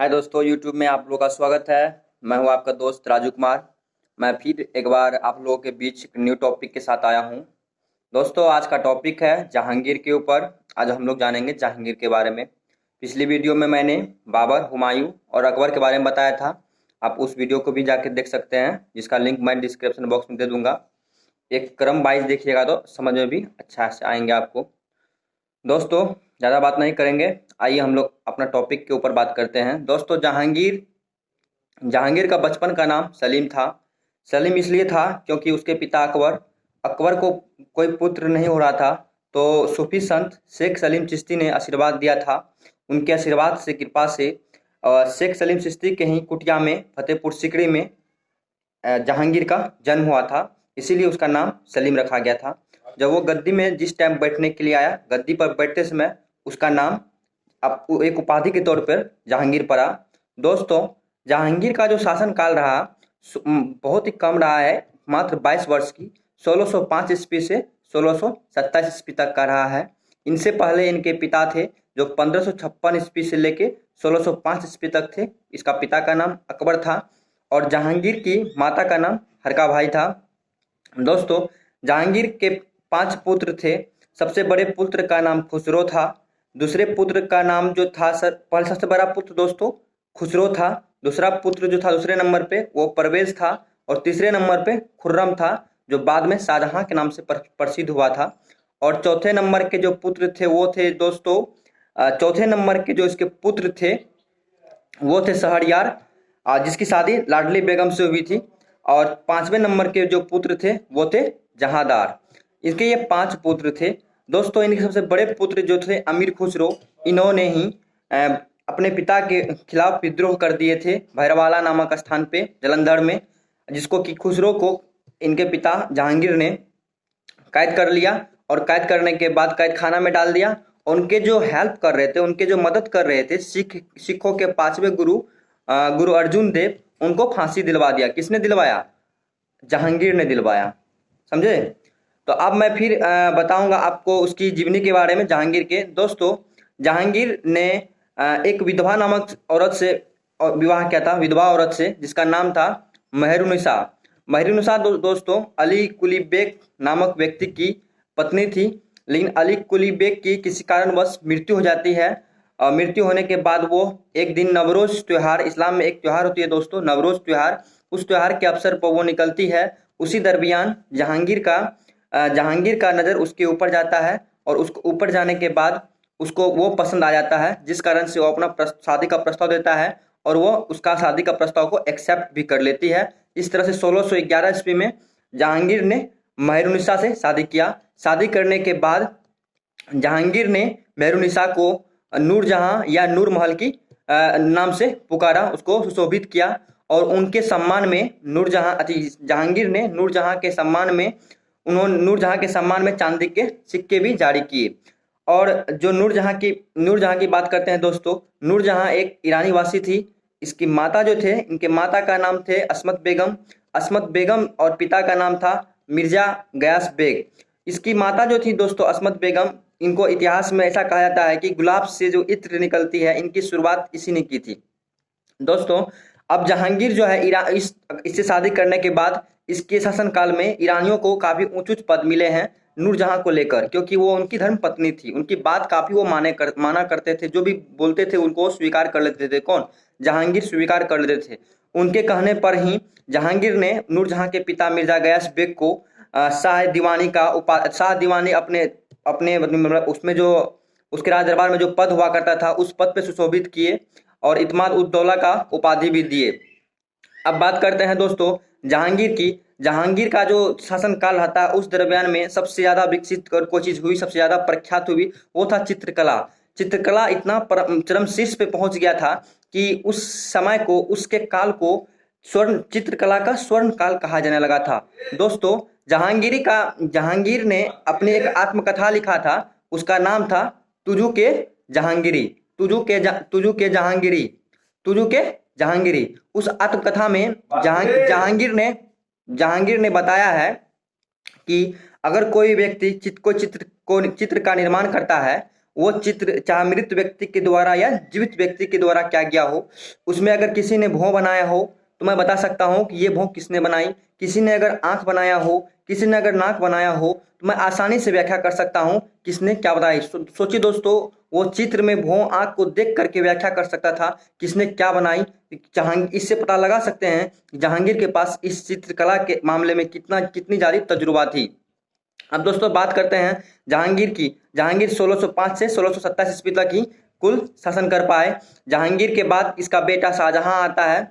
हाय दोस्तों, यूट्यूब में आप लोगों का स्वागत है। मैं हूं आपका दोस्त राजू कुमार। मैं फिर एक बार आप लोगों के बीच एक न्यू टॉपिक के साथ आया हूं। दोस्तों, आज का टॉपिक है जहांगीर के ऊपर। आज हम लोग जानेंगे जहांगीर के बारे में। पिछली वीडियो में मैंने बाबर, हुमायूं और अकबर के बारे में बताया था। आप उस वीडियो को भी जाके देख सकते हैं, जिसका लिंक मैं डिस्क्रिप्शन बॉक्स में दे दूंगा। एक क्रम वाइज देखिएगा तो समझ में भी अच्छा से आएंगे आपको। दोस्तों, ज़्यादा बात नहीं करेंगे, आइए हम लोग अपना टॉपिक के ऊपर बात करते हैं। दोस्तों, जहांगीर जहांगीर का बचपन का नाम सलीम था। सलीम इसलिए था क्योंकि उसके पिता अकबर अकबर को कोई पुत्र नहीं हो रहा था, तो सूफी संत शेख सलीम चिश्ती ने आशीर्वाद दिया था। उनके आशीर्वाद से, कृपा से शेख सलीम चिश्ती के ही कुटिया में, फतेहपुर सीकरी में जहांगीर का जन्म हुआ था। इसीलिए उसका नाम सलीम रखा गया था। जब वो गद्दी में जिस टाइम बैठने के लिए आया, गद्दी पर बैठते समय उसका नाम अब एक उपाधि के तौर पर जहांगीर पड़ा। दोस्तों, जहांगीर का जो शासन काल रहा बहुत ही कम रहा है, मात्र 22 वर्ष की। 1605 ईस्वी से 1627 ईस्वी तक का रहा है। इनसे पहले इनके पिता थे, जो 1556 ईस्वी से लेके 1605 ईस्वी तक थे। इसका पिता का नाम अकबर था और जहांगीर की माता का नाम हरका भाई था। दोस्तों, जहांगीर के 5 पुत्र थे। सबसे बड़े पुत्र का नाम खुसरो था। दूसरे पुत्र का नाम जो था पहले सबसे बड़ा पुत्र दोस्तों खुसरो था। दूसरा पुत्र जो था दूसरे नंबर पे वो परवेज था और तीसरे नंबर पे खुर्रम था, जो बाद में शाहजहां के नाम से प्रसिद्ध हुआ था। और चौथे नंबर के जो पुत्र थे वो थे दोस्तों चौथे नंबर के जो इसके पुत्र थे वो थे शहरयार, जिसकी शादी लाडली बेगम से हुई थी। और 5वें नंबर के जो पुत्र थे वो थे जहांदार। इसके ये 5 पुत्र थे। दोस्तों, इनके सबसे बड़े पुत्र जो थे अमीर खुसरो, इन्होंने ही अपने पिता के खिलाफ विद्रोह कर दिए थे भैरवाला नामक स्थान पे जलंधर में, जिसको कि खुसरो को इनके पिता जहांगीर ने कैद कर लिया और कैद करने के बाद कैद खाना में डाल दिया। उनके जो हेल्प कर रहे थे, उनके जो मदद कर रहे थे सिखों के 5वें गुरु गुरु अर्जुन देव, उनको फांसी दिलवा दिया। किसने दिलवाया? जहांगीर ने दिलवाया। समझे? तो अब मैं फिर बताऊंगा आपको उसकी जीवनी के बारे में, जहांगीर के। दोस्तों, जहांगीर ने एक विधवा नामक औरत से विवाह किया था, विधवा औरत से, जिसका नाम था मेहरुनिसा। मेहरुनिसा दोस्तों अली कुली बेग नामक व्यक्ति की पत्नी थी। लेकिन अली कुली बेग की किसी कारणवश मृत्यु हो जाती है। मृत्यु होने के बाद वो एक दिन नवरोज त्योहार, इस्लाम में एक त्योहार होती है दोस्तों, नवरोज त्योहार, उस त्योहार के अवसर पर वो निकलती है। उसी दरमियान जहांगीर का नज़र उसके ऊपर जाता है और उसको ऊपर जाने के बाद उसको वो पसंद आ जाता है, जिस कारण से वो अपना शादी का प्रस्ताव देता है और वो उसका शादी का प्रस्ताव को एक्सेप्ट भी कर लेती है। इस तरह से 1611 ईस्वी में जहांगीर ने मेहरुनिसा से शादी किया। शादी करने के बाद जहांगीर ने मेहरुनिसा को नूरजहां या नूर महल की नाम से पुकारा, उसको सुशोभित किया। और उनके सम्मान में जहांगीर ने नूरजहां के सम्मान में चांदी के सिक्के भी जारी किए। और जो नूरजहां की बात करते हैं दोस्तों, नूरजहां एक ईरानी वासी थी। इसकी माता जो थे, इनके माता का नाम थे अस्मत बेगम और पिता का नाम था मिर्जा गयास बेग। इसकी माता जो थी दोस्तों अस्मत बेगम, इनको इतिहास में ऐसा कहा जाता है कि गुलाब से जो इत्र निकलती है, इनकी शुरुआत इसी ने की थी। दोस्तों, अब जहांगीर जो है इससे शादी करने के बाद इसके शासनकाल में ईरानियों को काफी ऊंच पद मिले हैं नूरजहां को लेकर, क्योंकि वो उनकी धर्म पत्नी थी। उनकी बात काफी वो माना करते थे, जो भी बोलते थे उनको स्वीकार कर लेते थे। कौन? जहांगीर स्वीकार कर लेते थे। उनके कहने पर ही जहांगीर ने नूरजहां के पिता मिर्जा गयास बेग को शाह दीवानी अपने अपने मतलब उसमें जो उसके राज दरबार में जो पद हुआ करता था, उस पद पे सुशोभित किए और इत्माद उद दौला का उपाधि भी दिए। अब बात करते हैं दोस्तों जहांगीर की। जहांगीर का जो शासन काल था, उस दरमियान में सबसे ज्यादा विकसित कोई चीज हुई, सबसे ज्यादा प्रख्यात हुई, वो था चित्रकला। चित्रकला इतना चरम शीर्ष पे पहुंच गया था कि उस समय को, उसके काल को चित्रकला का स्वर्ण काल कहा जाने लगा था। दोस्तों, जहांगीर ने अपनी एक आत्मकथा लिखा था, उसका नाम था तुजू के जहांगीरी। तुजू के जहांगीरी। उस आत्मकथा में जहांगीर ने बताया है कि अगर कोई व्यक्ति चित्र का निर्माण करता है वो चित्र चाहे मृत व्यक्ति के द्वारा या जीवित व्यक्ति के द्वारा क्या गया हो, उसमें अगर किसी ने भौं बनाया हो तो मैं बता सकता हूँ कि ये भौं किसने बनाई। किसी ने अगर आंख बनाया हो, किसी ने अगर नाक बनाया हो, तो मैं आसानी से व्याख्या कर सकता हूँ किसने क्या बनाई। सोचिए दोस्तों, वो चित्र में भौं आंख को देख करके व्याख्या कर सकता था किसने क्या बनाई। जहांगीर, इससे पता लगा सकते हैं कि जहांगीर के पास इस चित्रकला के मामले में कितनी ज्यादा तजुर्बा थी। अब दोस्तों बात करते हैं जहांगीर की। जहांगीर 1605 से 1627 ईस्वी तक ही कुल शासन कर पाए। जहांगीर के बाद इसका बेटा शाहजहां आता है।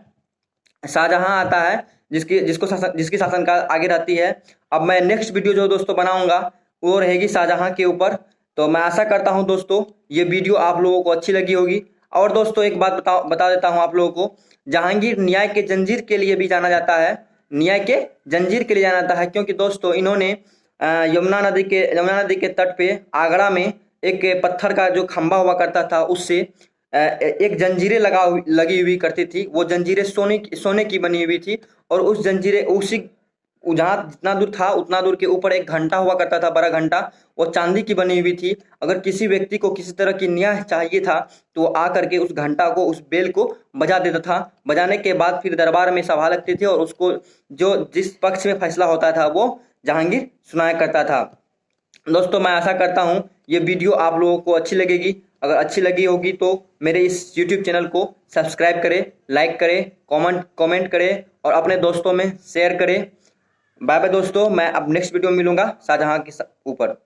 शाहजहां आता है जिसकी शासनकाल आगे रहती है। अब मैं नेक्स्ट वीडियो जो दोस्तों बनाऊंगा वो रहेगी शाहजहां के ऊपर। तो मैं आशा करता हूं दोस्तों ये वीडियो आप लोगों को अच्छी लगी होगी। और दोस्तों एक बात बता देता हूं आप लोगों को, जहांगीर न्याय के जंजीर के लिए भी जाना जाता है। न्याय के जंजीर के लिए जाना जाता है क्योंकि दोस्तों इन्होंने यमुना नदी के तट पे आगरा में एक पत्थर का जो खंभा हुआ करता था उससे एक जंजीरें लगी हुई करती थी। वो जंजीरें सोने की बनी हुई थी और उस जंजीरें उसी जहाँ जितना दूर था उतना दूर के ऊपर एक घंटा हुआ करता था, बड़ा घंटा, वो चांदी की बनी हुई थी। अगर किसी व्यक्ति को किसी तरह की न्याय चाहिए था तो वो आ करके उस घंटा को, उस बेल को बजा देता था। बजाने के बाद फिर दरबार में सभा लगती थी और उसको जो जिस पक्ष में फैसला होता था वो जहांगीर सुनाया करता था। दोस्तों मैं आशा करता हूँ ये वीडियो आप लोगों को अच्छी लगेगी। अगर अच्छी लगी होगी तो मेरे इस YouTube चैनल को सब्सक्राइब करें, लाइक करें, कमेंट करें और अपने दोस्तों में शेयर करें। बाय बाय दोस्तों, मैं अब नेक्स्ट वीडियो में मिलूंगा शाहजहां के ऊपर।